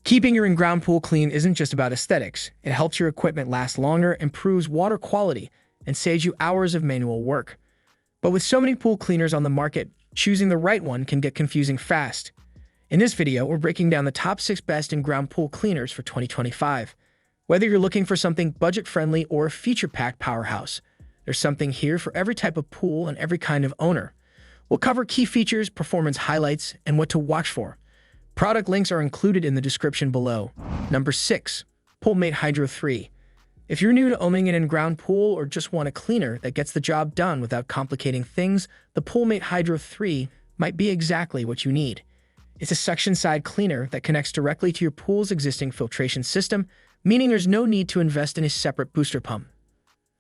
Keeping your in-ground pool clean isn't just about aesthetics. It helps your equipment last longer, improves water quality, and saves you hours of manual work. But with so many pool cleaners on the market, choosing the right one can get confusing fast. In this video, we're breaking down the top 6 best in-ground pool cleaners for 2025. Whether you're looking for something budget-friendly or a feature-packed powerhouse, there's something here for every type of pool and every kind of owner. We'll cover key features, performance highlights, and what to watch for. Product links are included in the description below. Number 6. Poolmate Hydro 3. If you're new to owning an in-ground pool or just want a cleaner that gets the job done without complicating things, the Poolmate Hydro 3 might be exactly what you need. It's a suction-side cleaner that connects directly to your pool's existing filtration system, meaning there's no need to invest in a separate booster pump.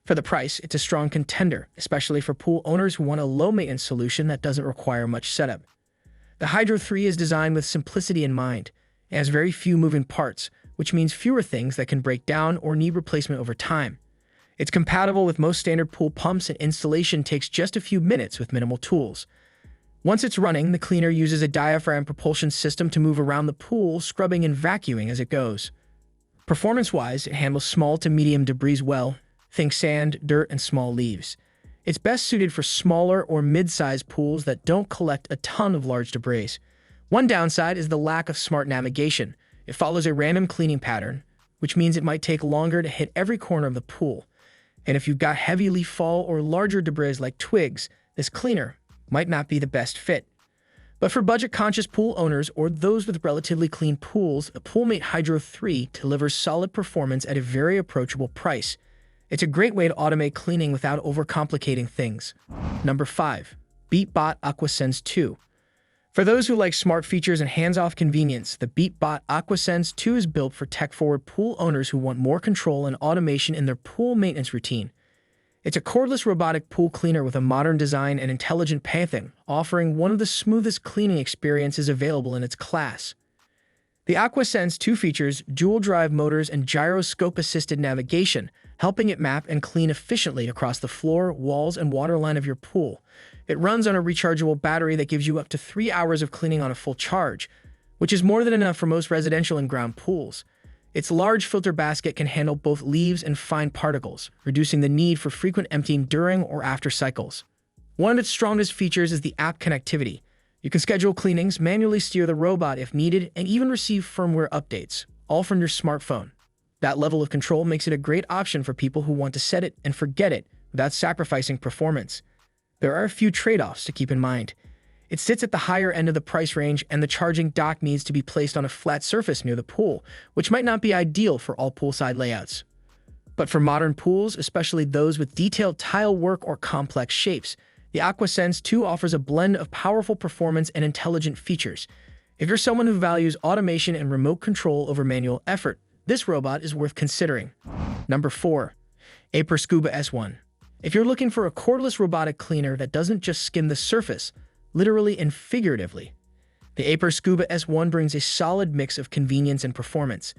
For the price, it's a strong contender, especially for pool owners who want a low-maintenance solution that doesn't require much setup. The Hydro 3 is designed with simplicity in mind. It has very few moving parts, which means fewer things that can break down or need replacement over time. It's compatible with most standard pool pumps, and installation takes just a few minutes with minimal tools. Once it's running, the cleaner uses a diaphragm propulsion system to move around the pool, scrubbing and vacuuming as it goes. Performance-wise, it handles small to medium debris well. Think sand, dirt, and small leaves. It's best suited for smaller or mid-sized pools that don't collect a ton of large debris. One downside is the lack of smart navigation. It follows a random cleaning pattern, which means it might take longer to hit every corner of the pool. And if you've got heavy leaf fall or larger debris like twigs, this cleaner might not be the best fit. But for budget-conscious pool owners or those with relatively clean pools, the Poolmate Hydro 3 delivers solid performance at a very approachable price. It's a great way to automate cleaning without overcomplicating things. Number 5. BeatBot AquaSense 2. For those who like smart features and hands-off convenience, the BeatBot AquaSense 2 is built for tech-forward pool owners who want more control and automation in their pool maintenance routine. It's a cordless robotic pool cleaner with a modern design and intelligent pathing, offering one of the smoothest cleaning experiences available in its class. The AquaSense 2 features dual-drive motors and gyroscope-assisted navigation, helping it map and clean efficiently across the floor, walls, and waterline of your pool. It runs on a rechargeable battery that gives you up to 3 hours of cleaning on a full charge, which is more than enough for most residential in-ground pools. Its large filter basket can handle both leaves and fine particles, reducing the need for frequent emptying during or after cycles. One of its strongest features is the app connectivity. You can schedule cleanings, manually steer the robot if needed, and even receive firmware updates, all from your smartphone. That level of control makes it a great option for people who want to set it and forget it without sacrificing performance. There are a few trade-offs to keep in mind. It sits at the higher end of the price range, and the charging dock needs to be placed on a flat surface near the pool, which might not be ideal for all poolside layouts. But for modern pools, especially those with detailed tile work or complex shapes, the AquaSense 2 offers a blend of powerful performance and intelligent features. If you're someone who values automation and remote control over manual effort, this robot is worth considering. Number 4. Aper Scuba S1. If you're looking for a cordless robotic cleaner that doesn't just skim the surface, literally and figuratively, the Aper Scuba S1 brings a solid mix of convenience and performance.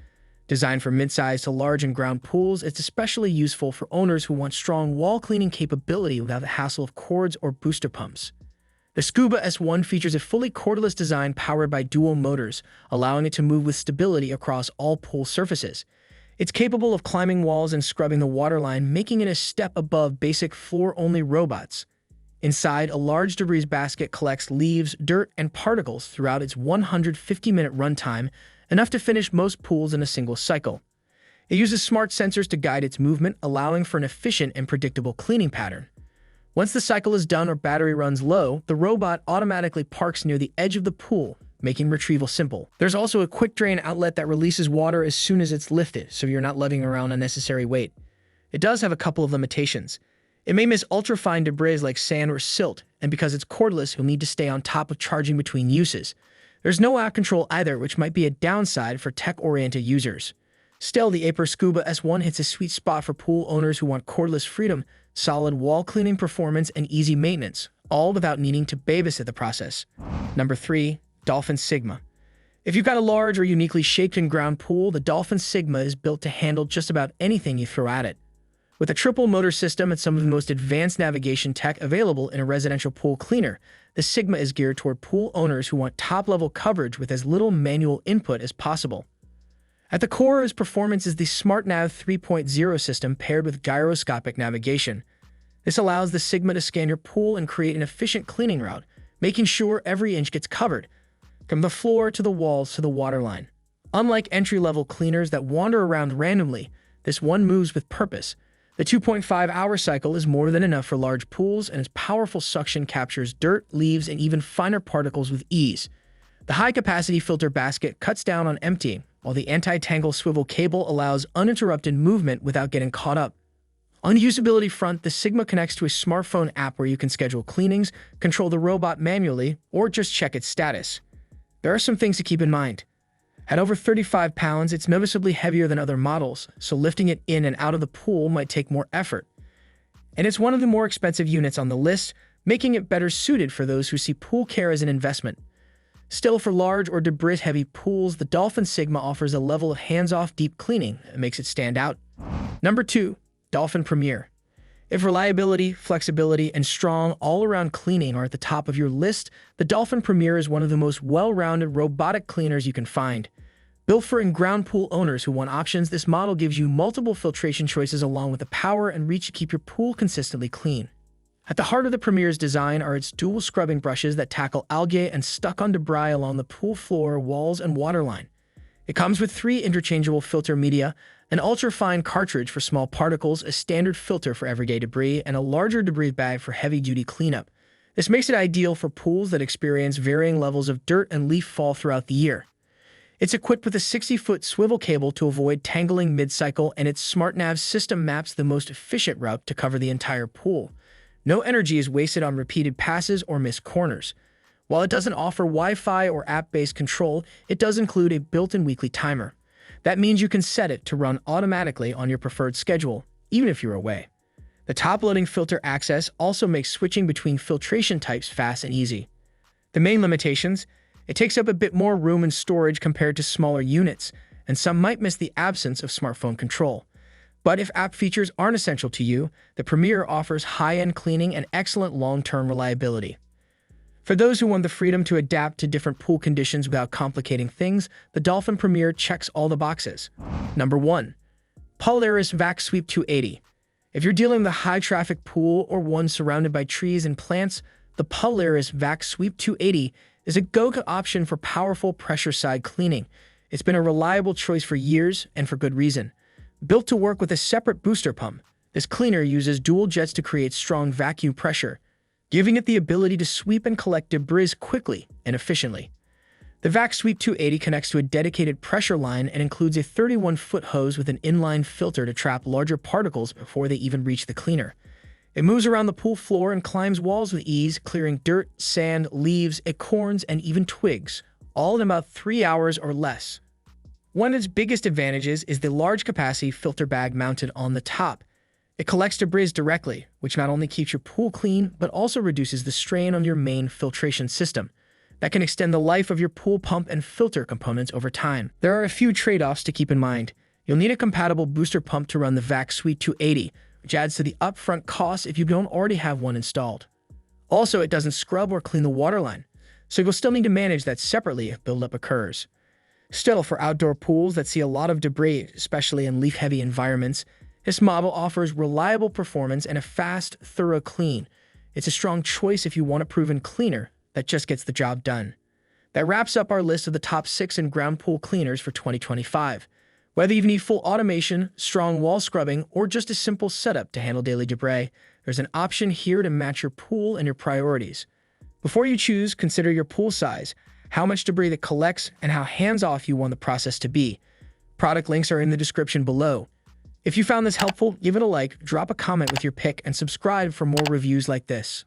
Designed for mid-sized to large in-ground pools, it's especially useful for owners who want strong wall cleaning capability without the hassle of cords or booster pumps. The Scuba S1 features a fully cordless design powered by dual motors, allowing it to move with stability across all pool surfaces. It's capable of climbing walls and scrubbing the waterline, making it a step above basic floor-only robots. Inside, a large debris basket collects leaves, dirt, and particles throughout its 150-minute runtime, enough to finish most pools in a single cycle. It uses smart sensors to guide its movement, allowing for an efficient and predictable cleaning pattern. Once the cycle is done or battery runs low, the robot automatically parks near the edge of the pool, making retrieval simple. There's also a quick drain outlet that releases water as soon as it's lifted, so you're not lugging around unnecessary weight. It does have a couple of limitations. It may miss ultra-fine debris like sand or silt, and because it's cordless, you'll need to stay on top of charging between uses. There's no app control either, which might be a downside for tech-oriented users. Still, the Aper Scuba S1 hits a sweet spot for pool owners who want cordless freedom, solid wall cleaning performance, and easy maintenance, all without needing to babysit the process. Number 3. Dolphin Sigma. If you've got a large or uniquely shaped in-ground pool, the Dolphin Sigma is built to handle just about anything you throw at it. With a triple motor system and some of the most advanced navigation tech available in a residential pool cleaner, the Sigma is geared toward pool owners who want top-level coverage with as little manual input as possible. At the core of its performance is the SmartNav 3.0 system paired with gyroscopic navigation. This allows the Sigma to scan your pool and create an efficient cleaning route, making sure every inch gets covered, from the floor to the walls to the waterline. Unlike entry-level cleaners that wander around randomly, this one moves with purpose. The 2.5-hour cycle is more than enough for large pools, and its powerful suction captures dirt, leaves, and even finer particles with ease. The high-capacity filter basket cuts down on emptying, while the anti-tangle swivel cable allows uninterrupted movement without getting caught up. On the usability front, the Sigma connects to a smartphone app where you can schedule cleanings, control the robot manually, or just check its status. There are some things to keep in mind. At over 35 pounds, it's noticeably heavier than other models, so lifting it in and out of the pool might take more effort. And it's one of the more expensive units on the list, making it better suited for those who see pool care as an investment. Still, for large or debris-heavy pools, the Dolphin Sigma offers a level of hands-off deep cleaning that makes it stand out. Number 2. Dolphin Premier. If reliability, flexibility, and strong all-around cleaning are at the top of your list, the Dolphin Premier is one of the most well-rounded robotic cleaners you can find. Built for in-ground pool owners who want options, this model gives you multiple filtration choices along with the power and reach to keep your pool consistently clean. At the heart of the Premier's design are its dual scrubbing brushes that tackle algae and stuck-on debris along the pool floor, walls, and waterline. It comes with 3 interchangeable filter media, an ultra-fine cartridge for small particles, a standard filter for everyday debris, and a larger debris bag for heavy-duty cleanup. This makes it ideal for pools that experience varying levels of dirt and leaf fall throughout the year. It's equipped with a 60-foot swivel cable to avoid tangling mid-cycle, and its SmartNav system maps the most efficient route to cover the entire pool. No energy is wasted on repeated passes or missed corners. While it doesn't offer Wi-Fi or app-based control, it does include a built-in weekly timer. That means you can set it to run automatically on your preferred schedule, even if you're away. The top-loading filter access also makes switching between filtration types fast and easy. The main limitations: it takes up a bit more room and storage compared to smaller units, and some might miss the absence of smartphone control. But if app features aren't essential to you, the Premiere offers high-end cleaning and excellent long-term reliability. For those who want the freedom to adapt to different pool conditions without complicating things, the Dolphin Premiere checks all the boxes. Number 1. Polaris Vac Sweep 280. If you're dealing with a high-traffic pool or one surrounded by trees and plants, the Polaris Vac Sweep 280 is a go-to option for powerful pressure-side cleaning. It's been a reliable choice for years, and for good reason. Built to work with a separate booster pump, this cleaner uses dual jets to create strong vacuum pressure, giving it the ability to sweep and collect debris quickly and efficiently. The Vac Sweep 280 connects to a dedicated pressure line and includes a 31-foot hose with an inline filter to trap larger particles before they even reach the cleaner. It moves around the pool floor and climbs walls with ease, clearing dirt, sand, leaves, acorns, and even twigs, all in about 3 hours or less. One of its biggest advantages is the large-capacity filter bag mounted on the top. It collects debris directly, which not only keeps your pool clean, but also reduces the strain on your main filtration system. That can extend the life of your pool pump and filter components over time. There are a few trade-offs to keep in mind. You'll need a compatible booster pump to run the Vac Sweep 280, which adds to the upfront cost if you don't already have one installed. Also, it doesn't scrub or clean the waterline, so you'll still need to manage that separately if buildup occurs. Still, for outdoor pools that see a lot of debris, especially in leaf-heavy environments, this model offers reliable performance and a fast, thorough clean. It's a strong choice if you want a proven cleaner that just gets the job done. That wraps up our list of the top 6 in-ground pool cleaners for 2025. Whether you need full automation, strong wall scrubbing, or just a simple setup to handle daily debris, there's an option here to match your pool and your priorities. Before you choose, consider your pool size, how much debris it collects, and how hands-off you want the process to be. Product links are in the description below. If you found this helpful, give it a like, drop a comment with your pick, and subscribe for more reviews like this.